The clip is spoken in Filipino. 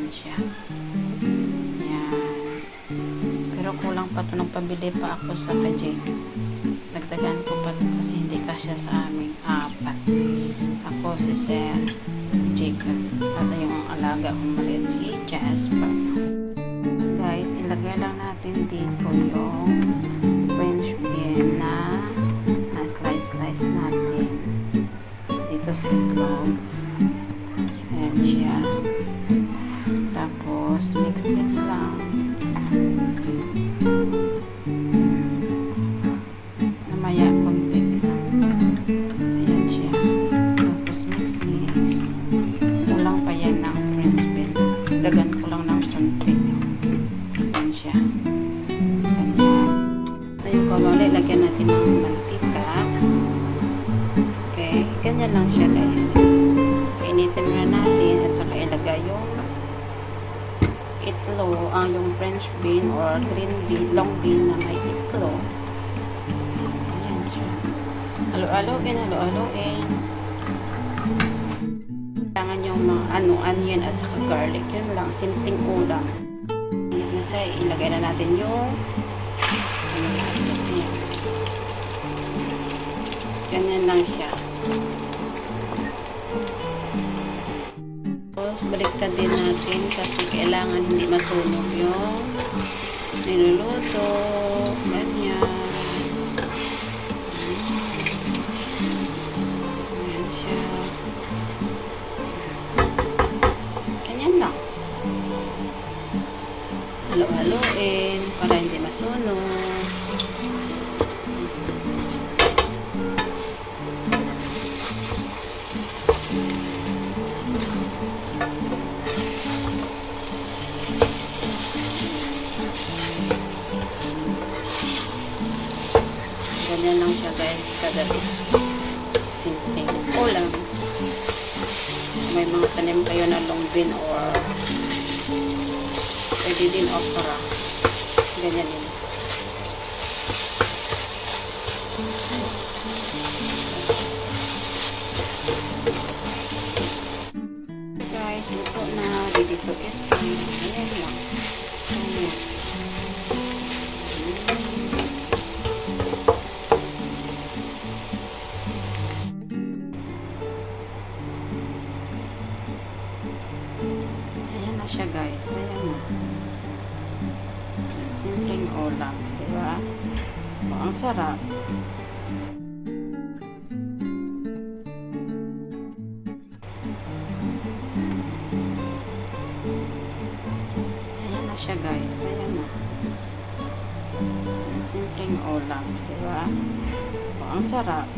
siya. Yan. Pero kulang pa to, nagpabili pa ako sa kajig. Dagdagan ko pa to kasi hindi kasya sa aming apat. Ako si Sir, Jacob, at yung alaga kong maliit si Jasper. So guys, ilagay lang natin dito yung French bean na slice natin dito sa itlog. Ayan siya. Tapos mix lang. Namaya konti lang. Ayan siya. Tapos mix. Kulang pa yan ng French beans. Dagan ko lang ng konti. Ayan siya. Ganyan. Tayo kamali, lagyan natin ng mantika. Okay. Ganyan lang siya guys. Initin na natin at saka ilagay yung itlog, yung French bean or green bean, long bean na may itlog. Ayan siya. Halo-haloin. Kailangan yung mga onion at saka garlic. Yun lang, simpleng ulam. Kasi ilagay na natin yung ganyan lang siya. Tapos baliktad din natin kasi kailangan hindi masunog yung niluluto. Ganyan. Ganyan siya. Ganyan lang. Halo-haloin para hindi masunog. Ganyan lang siya guys, kagabi. Simpleng ulam. May mga tanim kayo na long bean or pwede din okra. Ganyan din. Guys, luto na. Dito ito. Ganyan lang. Ganyan. Siya guys, ayan na. Simpleng ulam, diba? O, ang sarap. Ayan na siya guys, ayan na. Simpleng ulam, diba? O, ang sarap.